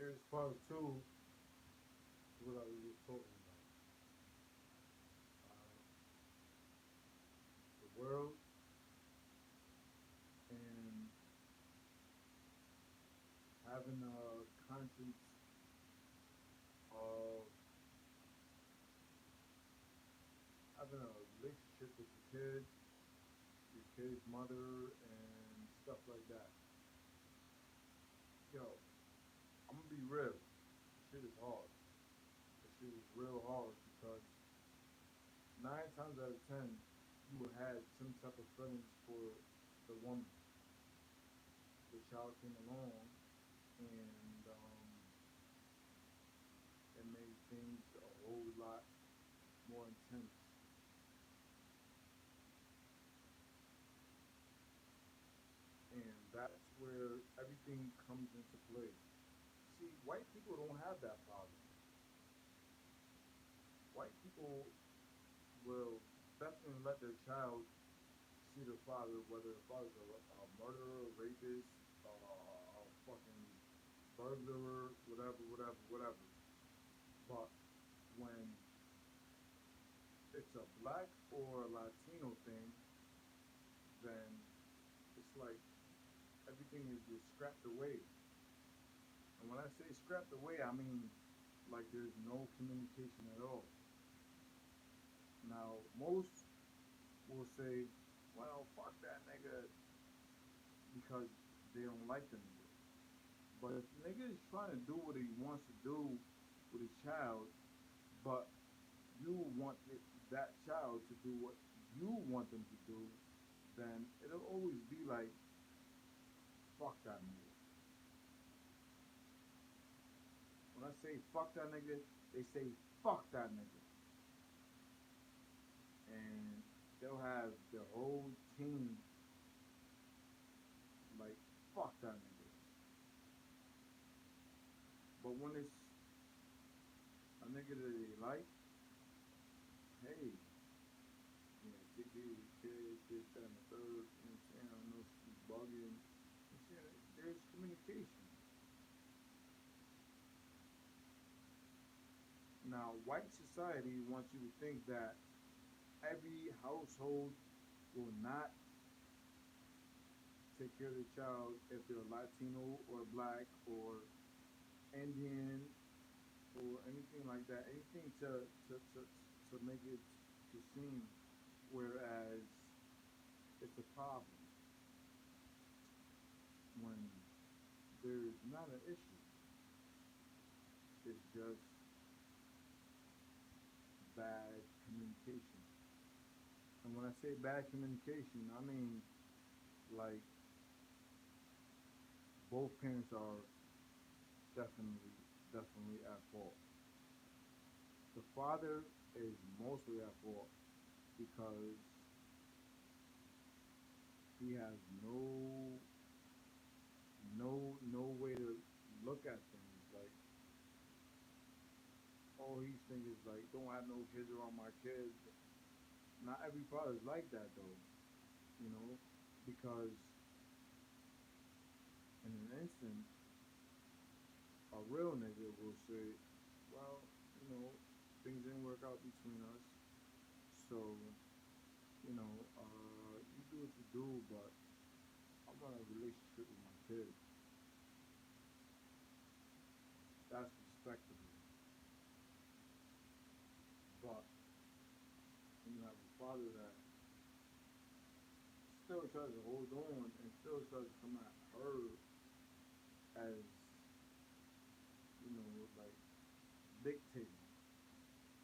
Here's part two to what I was just talking about. Uh, the world and having a conscience of having a relationship with your kid's mother, and stuff like that. Yo, I'm gonna be real. Shit is hard. This shit is real hard because 9 times out of 10, you will have some type of feelings for the woman. The child came along, and it made things a whole lot more intense. And that's where everything comes into play. See, white people don't have that problem. White people will definitely let their child see their father, whether the father's a murderer, a rapist, a fucking burglar, whatever, whatever, whatever. But when it's a black or a Latino thing, then it's like everything is just scrapped away. And when I say scrapped away, I mean like there's no communication at all. Now, most will say, well, fuck that nigga because they don't like the nigga. But if the nigga is trying to do what he wants to do with his child, but you want that child to do what you want them to do, then it'll always be like, fuck that nigga. When I say fuck that nigga, they say fuck that nigga. And they'll have their whole team like, fuck that nigga. But when it's a nigga that they like, hey, yeah, take care of your kid, this, that, and the third, you know what I'm saying? I know she's bugging. You know what I'm saying? There's communication. Now, white society wants you to think that every household will not take care of their child if they're Latino or black or Indian or anything like that. Anything to make it to seem, whereas it's a problem when there's not an issue. It's just bad communication. And when I say bad communication, I mean like both parents are definitely definitely at fault. The father is mostly at fault because he has no way to look at things. Like all he's thinking is like, don't have no kids around my kids. Not every father's like that though, you know, because in an instant, a real nigga will say, well, you know, things didn't work out between us, so you do what you do, but I want a relationship with my kid. That's respectable. But when you have a father that still tries to hold on and still tries to come at her as, like dictating,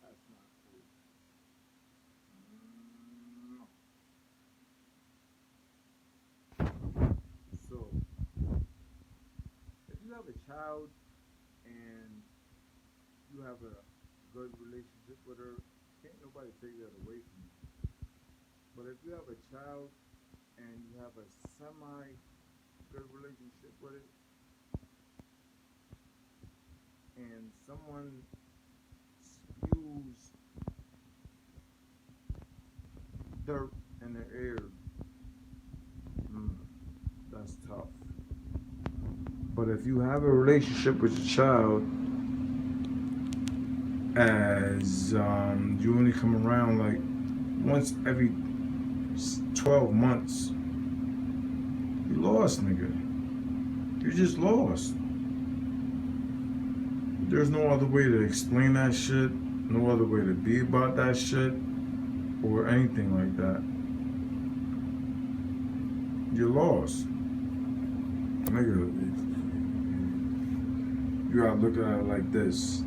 that's not cool. Mm. So, if you have a child and you have a good relationship with her, can't nobody take that away from you. But if you have a child and you have a semi good relationship with it, and someone spews dirt in the air, mm, that's tough. But if you have a relationship with your child, as you only come around like once every 12 months, you lost, nigga. You just lost. There's no other way to explain that shit, no other way to be about that shit, or anything like that. You're lost. Nigga, you gotta look at it like this.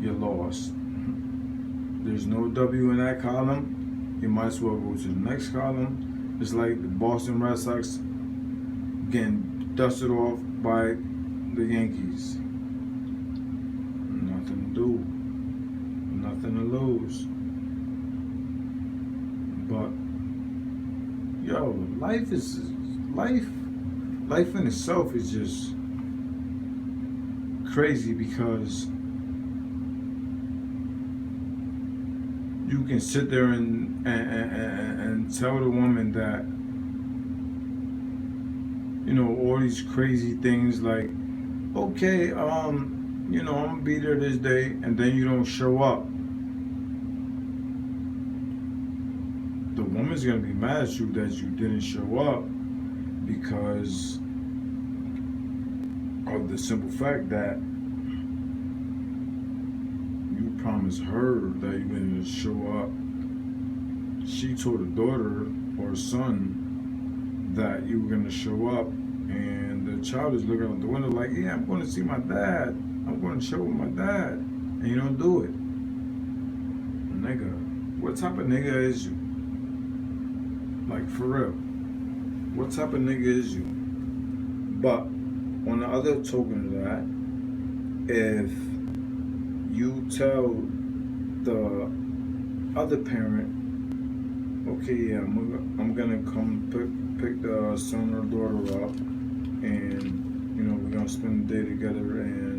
You're lost. There's no W in that column. You might as well go to the next column. It's like the Boston Red Sox getting dusted off by the Yankees. Nothing to do. Nothing to lose. But yo, life in itself is just crazy because you can sit there and tell the woman that, you know, all these crazy things like, okay, you know, I'm gonna be there this day, and then you don't show up. The woman's gonna be mad at you that you didn't show up because of the simple fact that you promised her that you're gonna show up. She told her daughter or son that you were gonna show up, and the child is looking out the window like, yeah, I'm going to see my dad. I'm going to show up my dad, and you don't do it. Nigga, what type of nigga is you? Like, for real. What type of nigga is you? But on the other token of that, if you tell the other parent, okay, yeah, I'm gonna come pick the son or daughter up, and you know we're gonna spend the day together, and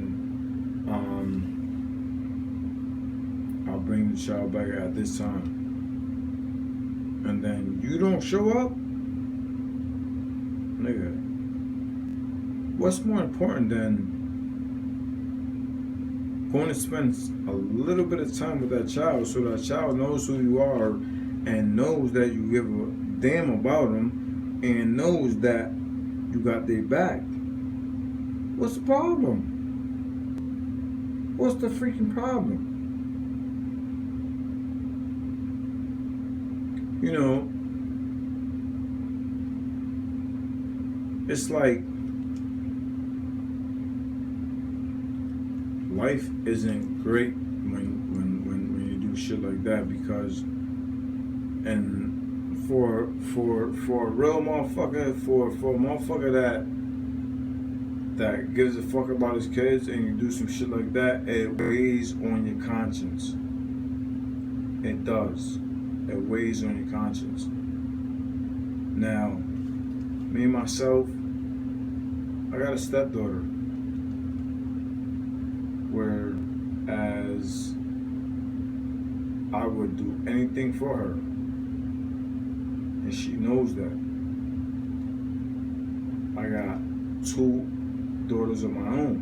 I'll bring the child back at this time, and then you don't show up, nigga. What's more important than going to spend a little bit of time with that child so that child knows who you are and knows that you give a damn about them and knows that you got their back? What's the problem? What's the freaking problem? You know, it's like life isn't great when you do shit like that, because and for a real motherfucker, for a motherfucker that gives a fuck about his kids and you do some shit like that, it weighs on your conscience. It does. It weighs on your conscience. Now, me myself, I got a stepdaughter, whereas I would do anything for her, and she knows that. I got 2 daughters of my own,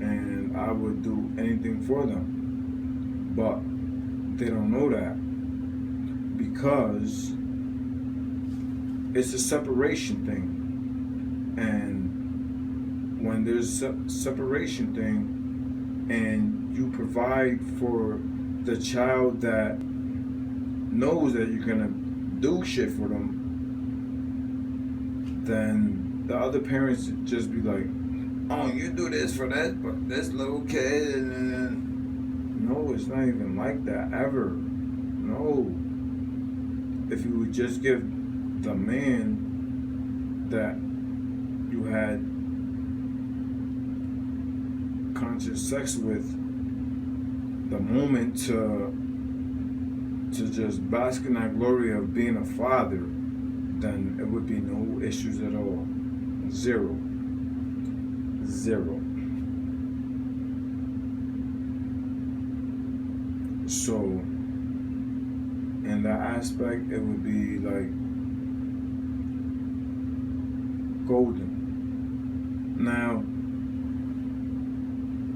and I would do anything for them, but they don't know that because it's a separation thing. And when there's a separation thing and you provide for the child that knows that you're gonna do shit for them, then the other parents just be like, oh, you do this for this little kid, and no, it's not even like that ever. No. If you would just give the man that you had conscious sex with the moment to just bask in that glory of being a father, then it would be no issues at all. Zero. So in that aspect, it would be like golden. now,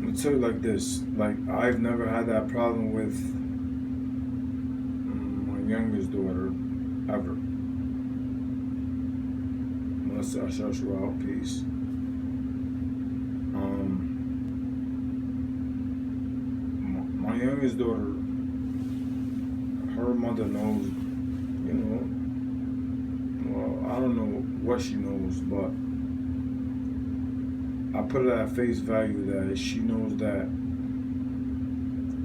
I'll tell you like this. Like, I've never had that problem with my youngest daughter ever. Unless I shut you out, peace. My youngest daughter, her mother knows, you know, well, I don't know what she knows, but I put it at face value that she knows that,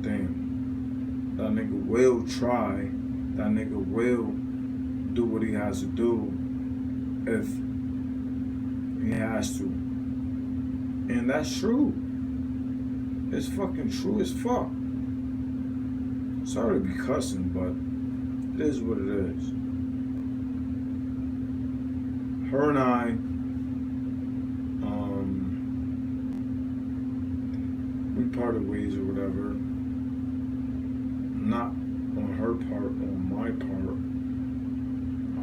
damn, that nigga will try, that nigga will do what he has to do if he has to. And that's true. It's fucking true as fuck. Sorry to be cussing, but it is what it is. Her and I, we parted ways or whatever. Not on her part, on my part.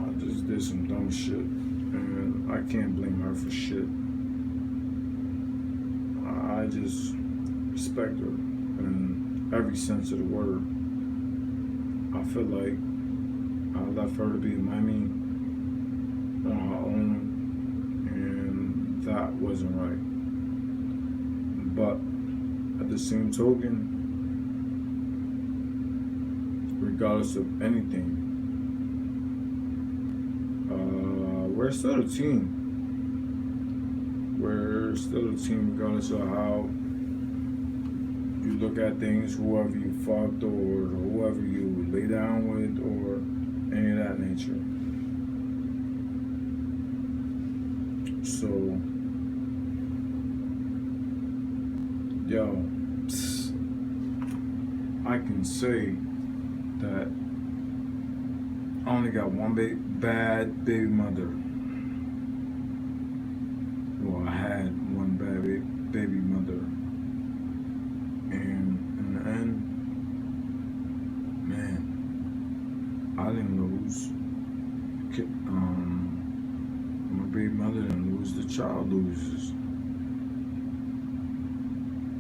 I just did some dumb shit, and I can't blame her for shit. I just respect her in every sense of the word. I feel like I left her to be a mammy on her own, and that wasn't right. But at the same token, regardless of anything, we're still a team. We're still a team regardless of how you look at things, whoever you fucked or whoever you lay down with or any of that nature. So, yo, I can say that I only got one bad baby mother. Well, I had one bad baby mother. And in the end, man, I didn't lose. My baby mother didn't lose. The child loses.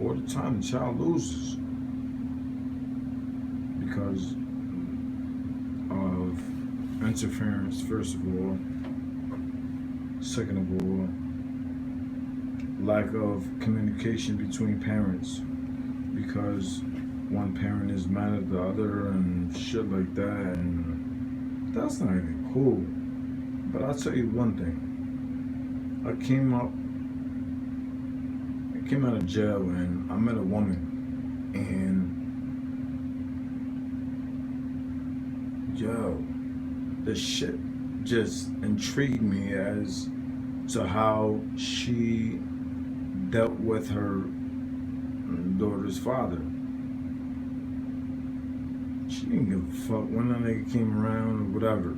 All the time, the child loses. Because of interference, first of all. Second of all, lack of communication between parents. Because one parent is mad at the other and shit like that, and that's not even cool. But I'll tell you one thing. I came out of jail and I met a woman, and yo, the shit just intrigued me as to how she dealt with her daughter's father. She didn't give a fuck when that nigga came around or whatever.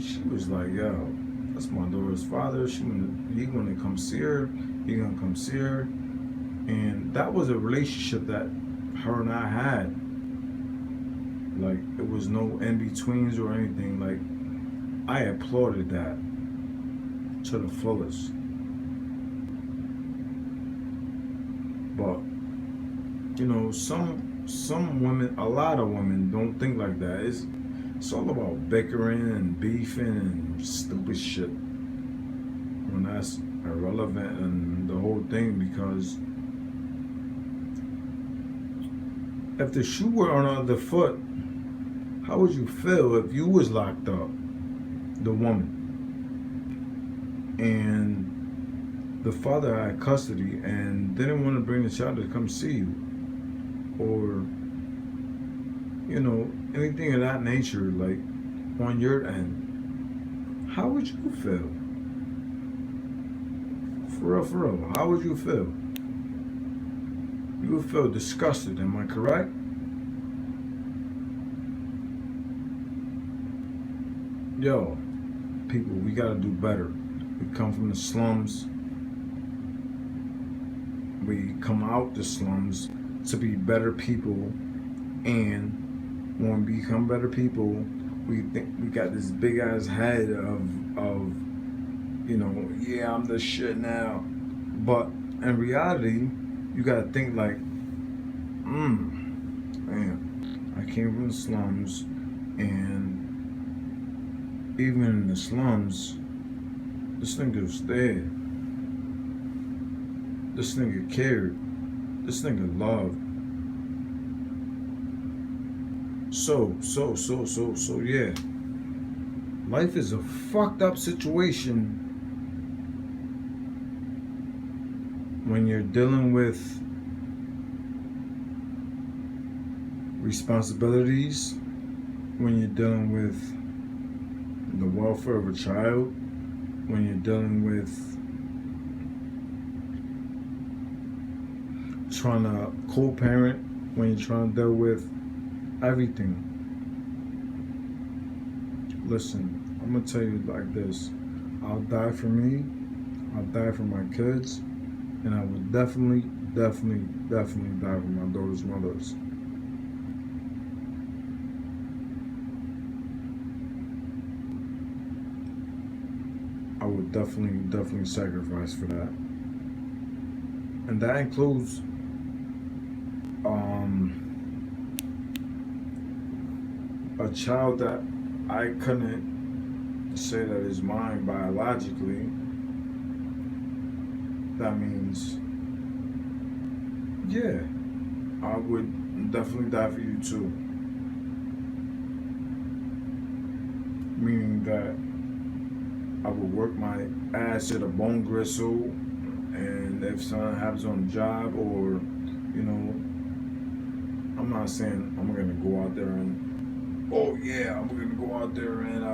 She was like, yo, that's my daughter's father. He gonna come see her. He gonna come see her. And that was a relationship that her and I had. Like, it was no in-betweens or anything. Like, I applauded that to the fullest. But, you know, some women, a lot of women don't think like that. It's all about bickering and beefing and stupid shit when that's irrelevant and the whole thing. Because if the shoe were on the other foot, how would you feel if you was locked up, the woman, and the father had custody and didn't want to bring the child to come see you, or, you know, anything of that nature, like on your end? How would you feel? For real, how would you feel? You would feel disgusted, am I correct? Yo, people, we gotta do better. We come from the slums. We come out the slums to be better people, and when we become better people, we think we got this big ass head of you know, yeah, I'm the shit now. But in reality, you gotta think like, man, I came from the slums, and even in the slums, this nigga was there. This nigga cared. This nigga loved. So, yeah. Life is a fucked up situation when you're dealing with responsibilities, when you're dealing with the welfare of a child, when you're dealing with trying to co-parent, when you're trying to deal with everything. Listen, I'm gonna tell you like this. I'll die for me, I'll die for my kids, and I would definitely die for my daughter's mothers. I would definitely sacrifice for that. And that includes a child that I couldn't say that is mine biologically. That means, yeah, I would definitely die for you too. Meaning that I would work my ass to the bone gristle, and if something happens on the job, or, you know, I'm not saying I'm gonna go out there and, oh yeah, I'm gonna go out there and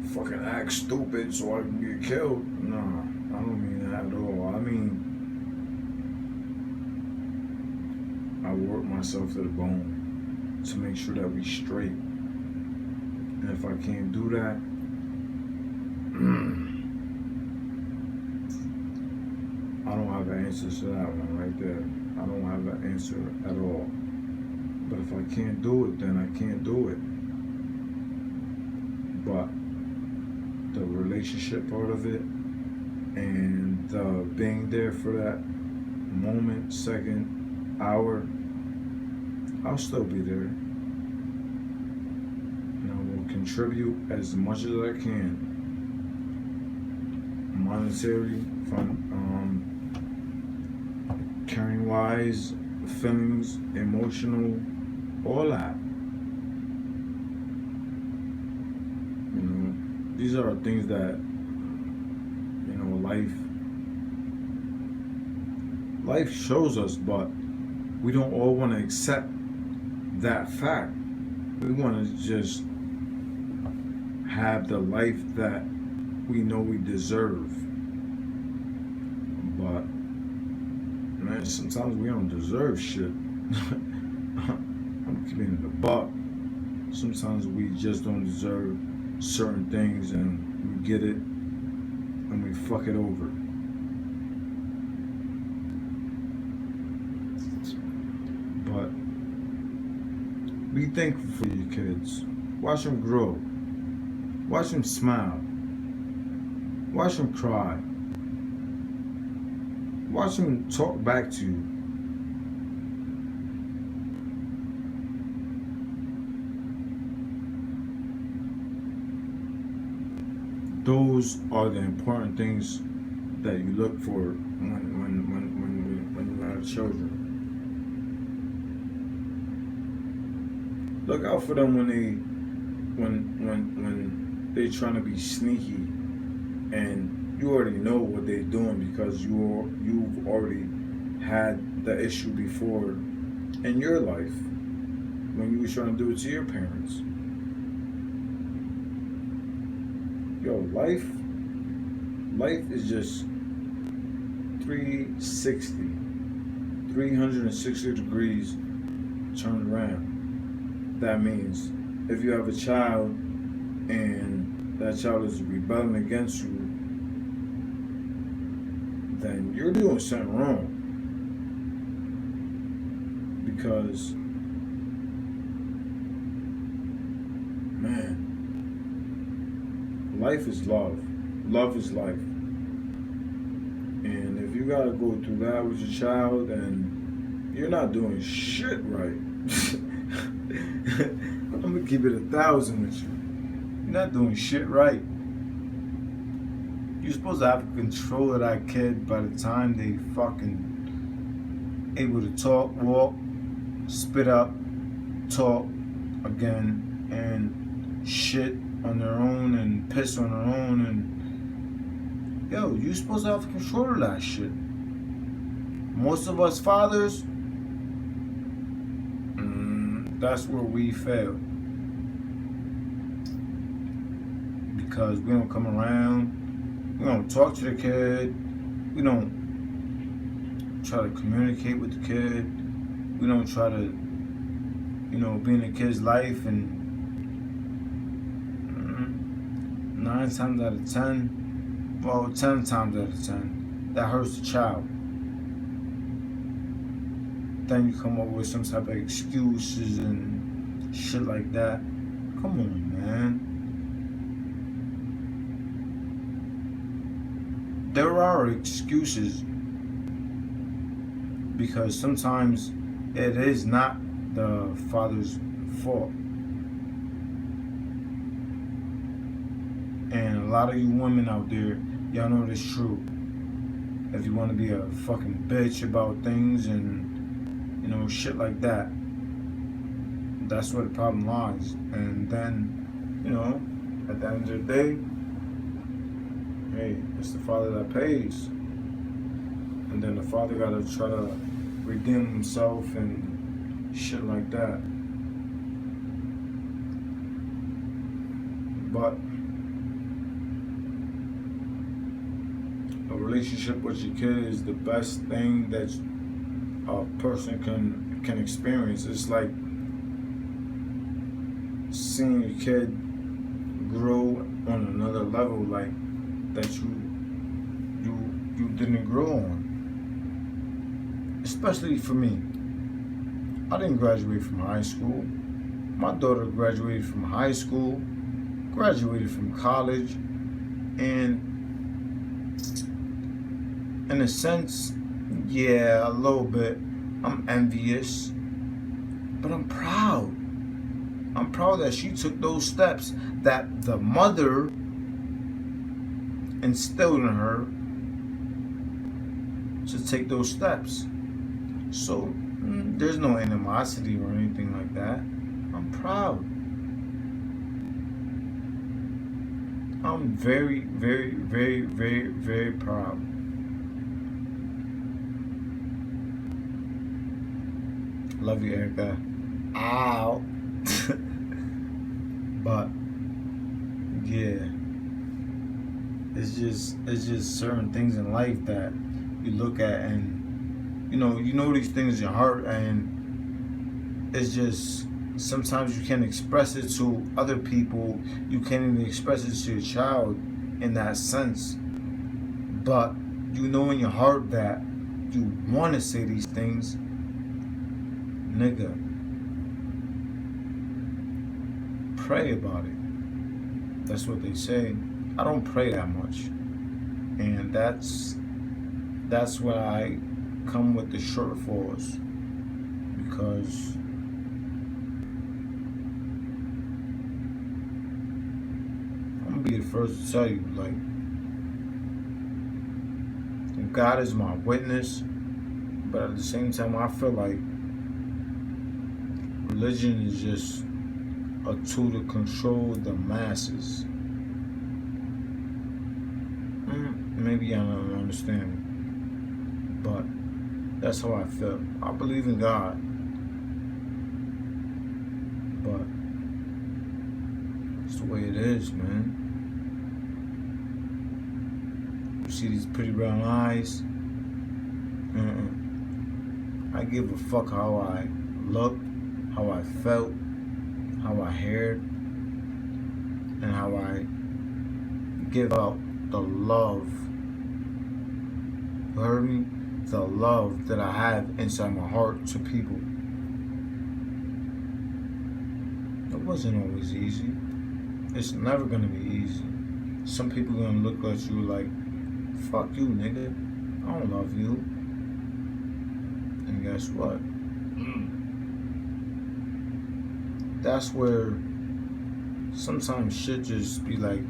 fucking act stupid so I can get killed. Nah, I don't mean that at all. I mean, I work myself to the bone to make sure that we straight. And if I can't do that, I don't have an answer to that one right there. I don't have an answer at all. But if I can't do it, then I can't do it. But the relationship part of it, and being there for that moment, second, hour, I'll still be there. And I will contribute as much as I can. Monetary, from caring wise, feelings, emotional, all that. You know, these are things that, you know, life shows us, but we don't all want to accept that fact. We want to just have the life that we know we deserve. But man, sometimes we don't deserve shit. I'm keeping it a buck. Sometimes we just don't deserve certain things, and we get it and we fuck it over. But be thankful for your kids. Watch them grow. Watch them smile. Watch them cry. Watch them talk back to you. Those are the important things that you look for when you have children. Look out for them when they trying to be sneaky, and you already know what they're doing because you've already had the issue before in your life when you were trying to do it to your parents. Yo, life is just 360 degrees turned around. That means if you have a child and that child is rebelling against you, then you're doing something wrong. Because, man, life is love. Love is life. And if you gotta go through that with your child, then you're not doing shit right. I'm gonna keep it 1,000 with you. You're not doing shit right. You're supposed to have control of that kid by the time they fucking able to talk, walk, spit up, talk again, and shit on their own and piss on their own. And yo, you're supposed to have control of that shit. Most of us fathers, that's where we fail. Because we don't come around, we don't talk to the kid, we don't try to communicate with the kid, we don't try to, be in the kid's life, and 9 times out of 10, well, 10 times out of 10, that hurts the child. Then you come up with some type of excuses and shit like that. Come on, man. There are excuses because sometimes it is not the father's fault. And a lot of you women out there, y'all know this true. If you want to be a fucking bitch about things and shit like that, that's where the problem lies. And then, at the end of the day, hey, it's the father that pays. And then the father gotta try to redeem himself and shit like that. But a relationship with your kid is the best thing that a person can experience. It's like seeing your kid grow on another level, like that you didn't grow on. Especially for me, I didn't graduate from high school. My daughter graduated from high school, graduated from college, and in a sense, yeah, a little bit, I'm envious, but I'm proud. I'm proud that she took those steps that the mother instilled in her to take those steps. So there's no animosity or anything like that. I'm proud. I'm very, very, very, very, very proud. Love you, Erica. Ow. But yeah, it's just certain things in life that you look at, and you know these things in your heart, and it's just sometimes you can't express it to other people. You can't even express it to your child in that sense. But you know in your heart that you want to say these things, nigga. Pray about it. That's what they say. I don't pray that much, and that's where I come with the shortfalls, because I'm gonna be the first to tell you, like, God is my witness, but at the same time I feel like religion is just a tool to control the masses. Maybe I don't understand, but that's how I feel. I believe in God, but it's the way it is, man. You see these pretty brown eyes? I give a fuck how I look, how I felt, how I heard, and how I give out the love. You heard me? The love that I have inside my heart to people. It wasn't always easy. It's never gonna be easy. Some people gonna look at you like, fuck you, nigga. I don't love you. And guess what? That's where sometimes shit just be like,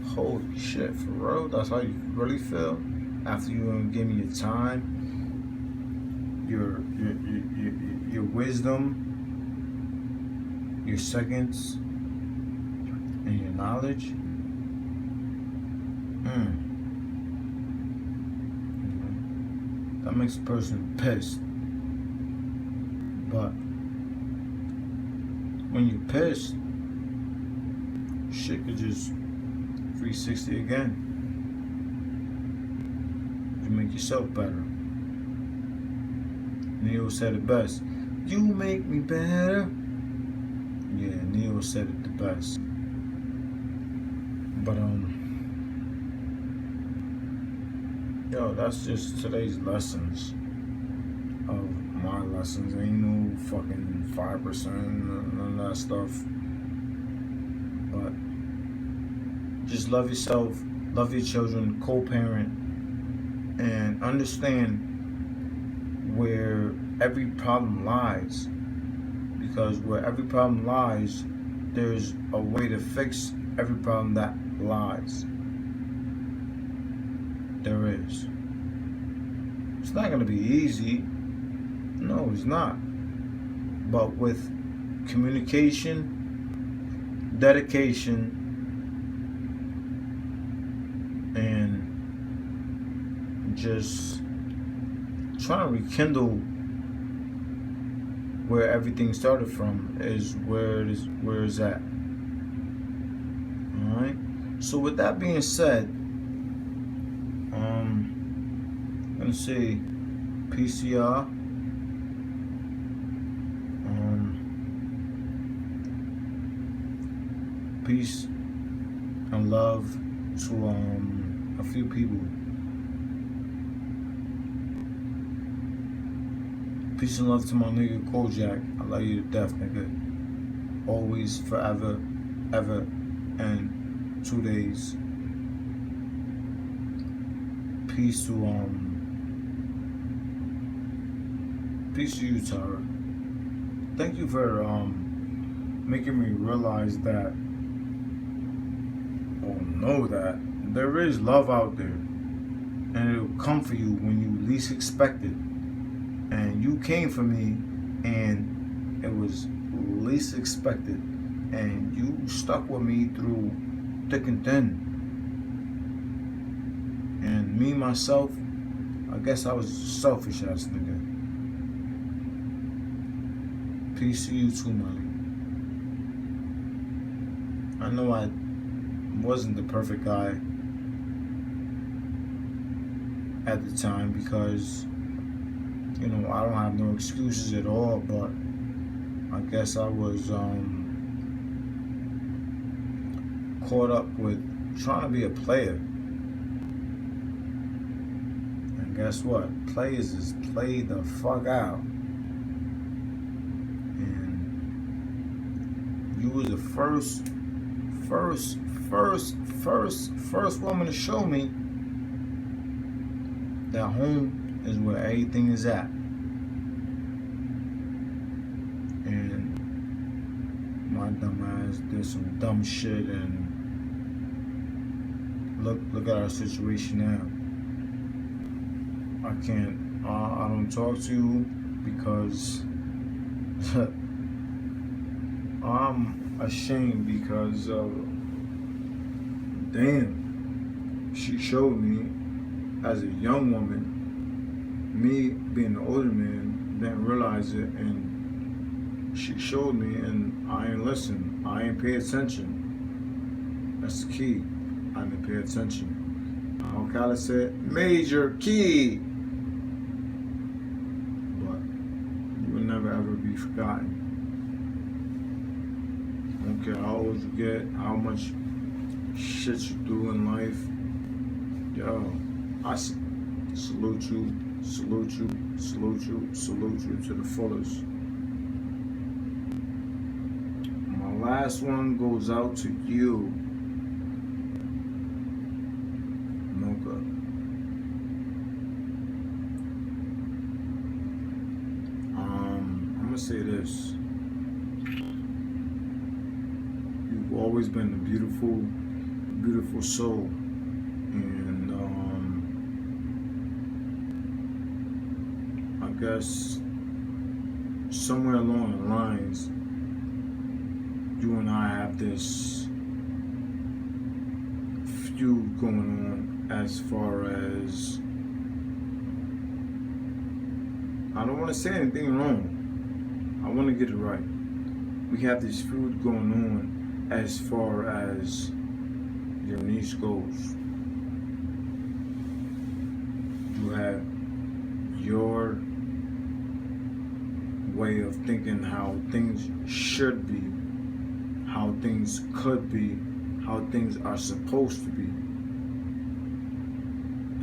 holy shit, for real? That's how you really feel? After you don't give me your time, your wisdom, your seconds, and your knowledge. That makes a person pissed. But when you're pissed, shit could just 360 again. You make yourself better. Neo said it best. You make me better. Yeah, Neo said it the best. But yo, that's just today's lessons of my lessons. Ain't no fucking 5%, none of that stuff. But just love yourself, love your children, co-parent, and understand where every problem lies. Because where every problem lies, there's a way to fix every problem that lies. There is. It's not going to be easy. No, it's not. But with communication, dedication, and just trying to rekindle where everything started from is where it's at. Alright? So with that being said, I'm gonna say PCR. Peace and love to a few people. Peace and love to my nigga Kojak. I love you to death, nigga. Always, forever, ever, and 2 days. Peace to you, Tara. Thank you for making me realize that, or know that there is love out there, and it'll come for you when you least expect it. And you came for me, and it was least expected, and you stuck with me through thick and thin. And me myself, I guess I was a selfish ass nigga. Peace to you too, man. I know I wasn't the perfect guy at the time because, you know, I don't have no excuses at all, but I guess I was caught up with trying to be a player. And guess what? Players is played the fuck out. And you was the first woman to show me that home is where everything is at. And my dumb ass did some dumb shit, and look at our situation now. I don't talk to you because I'm ashamed because damn, she showed me as a young woman. Me being an older man didn't realize it, and she showed me, and I ain't listen. I ain't pay attention. That's the key. I didn't pay attention. How Khaled said, major key. But you will never ever be forgotten. I don't care how old you get, how much shit you do in life. Yo, I salute you. Salute you, salute you, salute you to the fullest. My last one goes out to you, Mocha. gonna say this. You've always been a beautiful, beautiful soul. And I guess somewhere along the lines, you and I have this feud going on as far as, I don't want to say anything wrong. I want to get it right. We have this feud going on as far as your niece goes. You have your way of thinking how things should be, how things could be, how things are supposed to be.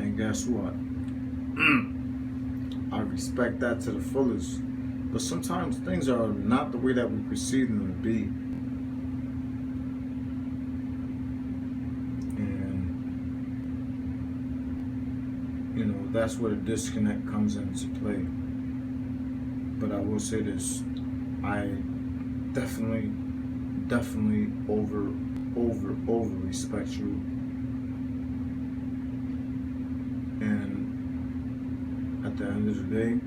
And guess what? I respect that to the fullest. But sometimes things are not the way that we perceive them to be. And, you know, that's where the disconnect comes into play. But I will say this. I definitely over respect you. And at the end of the day,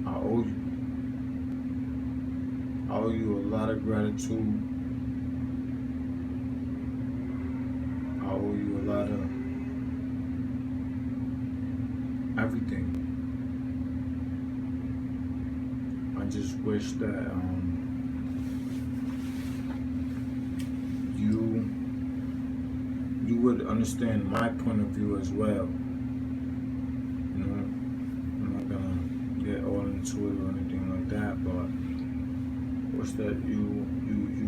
I owe you a lot of gratitude. I owe you a lot of everything. I just wish that you would understand my point of view as well. You know, I'm not gonna get all into it or anything like that, but I wish that you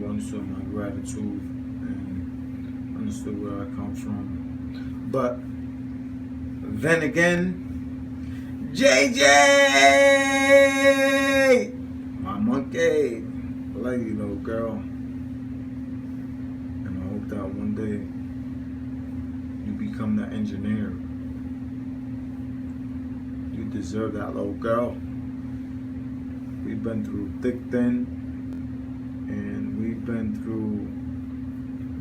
understood my gratitude and understood where I come from. But then again, JJ, my monkey, I like you, little girl, and I hope that one day you become the engineer. You deserve that, little girl. We've been through thick, thin, and we've been through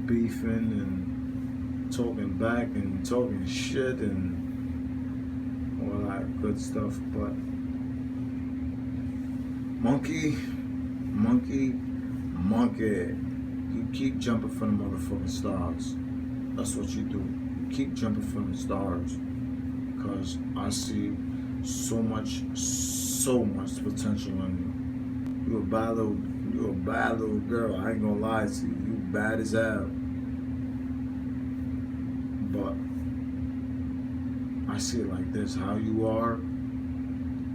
beefing and talking back and talking shit and all that good stuff. But monkey, you keep jumping for the motherfucking stars. That's what you do. You keep jumping for the stars, because I see so much potential in you. You a bad little girl. I ain't gonna lie to you. You bad as hell. But I see it like this. How you are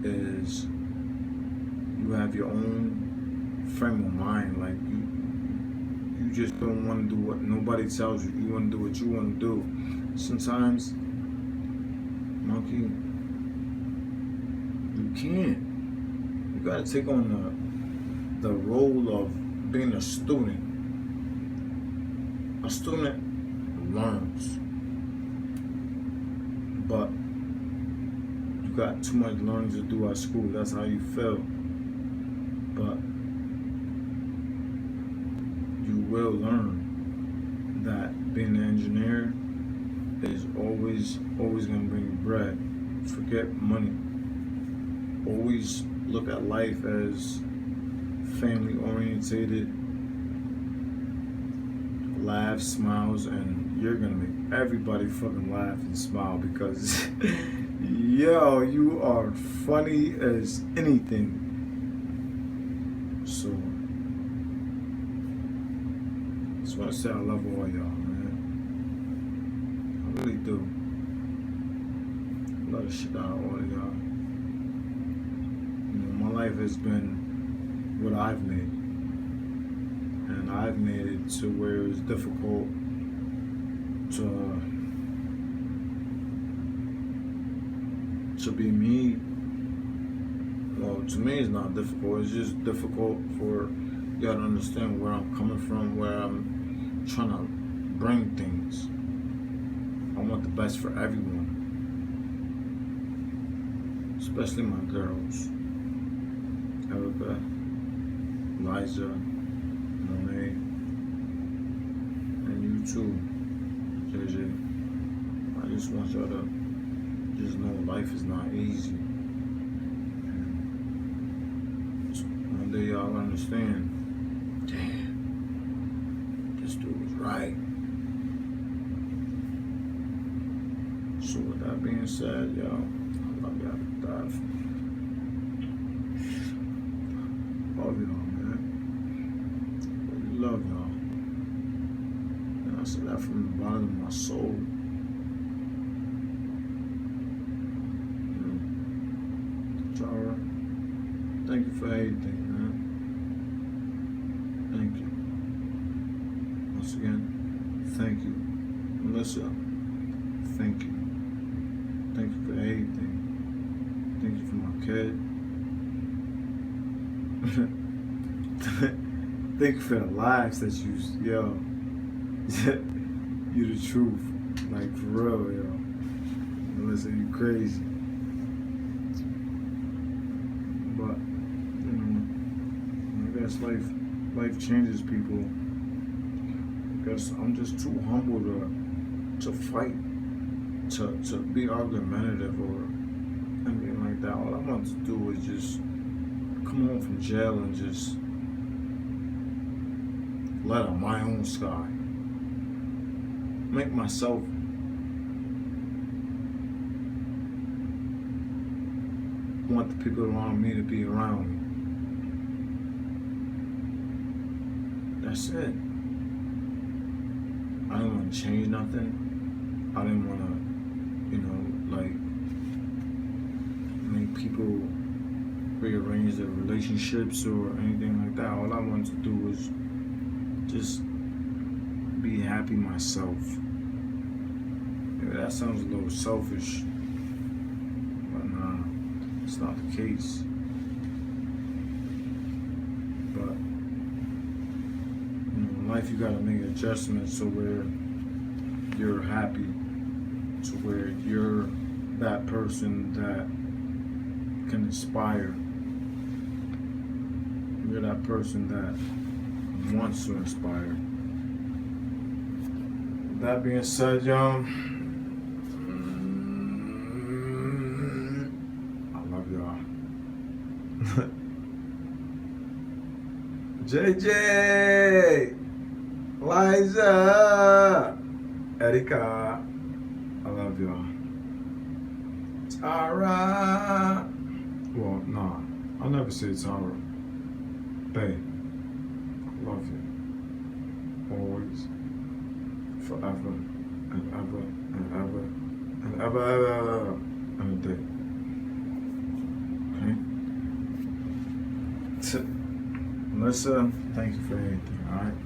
is you have your own frame of mind. Like you just don't want to do what nobody tells you. You want to do what you want to do. Sometimes, monkey, you can't. You gotta take on the role of being a student. A student learns, but you got too much learning to do at school. That's how you feel. But you will learn that being an engineer is always gonna bring you bread. Forget money. Always look at life as family orientated. Laugh, smiles, and you're gonna make everybody fucking laugh and smile, because yo, you are funny as anything. So just want to say I love all y'all, man. I really do. I love the shit out of all of y'all. You know, my life has been what I've made. And I've made it to where it's difficult to be me. Well, to me it's not difficult. It's just difficult for y'all to understand where I'm coming from, where I'm trying to bring things. I want the best for everyone, especially my girls, Erica, Elijah, Monet, and you too, JJ. I just want y'all to just know life is not easy. One day y'all understand, damn, this dude was right. So with that being said, y'all, I love y'all to death. Love y'all, man. Really love y'all. And I say that from the bottom of my soul. Tara, thank you for everything, man. Thank you. Once again, thank you. Melissa, thank you. Thank you for everything. Thank you for my kid. Thank you for the lives that you, yo. You the truth. Like, for real, yo. Melissa, you crazy. But, you know, I guess life changes people. I guess I'm just too humble to fight, to be argumentative or anything like that. All I want to do is just come home from jail and just let out my own sky. Make myself want the people around me to be around me. That's it. I didn't want to change nothing. I didn't want to, you know, like, make people rearrange their relationships or anything like that. All I wanted to do was just be happy myself. Maybe that sounds a little selfish, but nah, it's not the case. But, you know, in life you gotta make adjustments so where you're happy, to where you're that person that can inspire. You're that person that wants to inspire. That being said, y'all, I love y'all. JJ, Liza, Erika, I love y'all. Tara, well, nah, I'll never say Tara. Babe, I love you. Always. Forever and ever and ever and ever and a day. Okay? Melissa, thank you for everything, alright?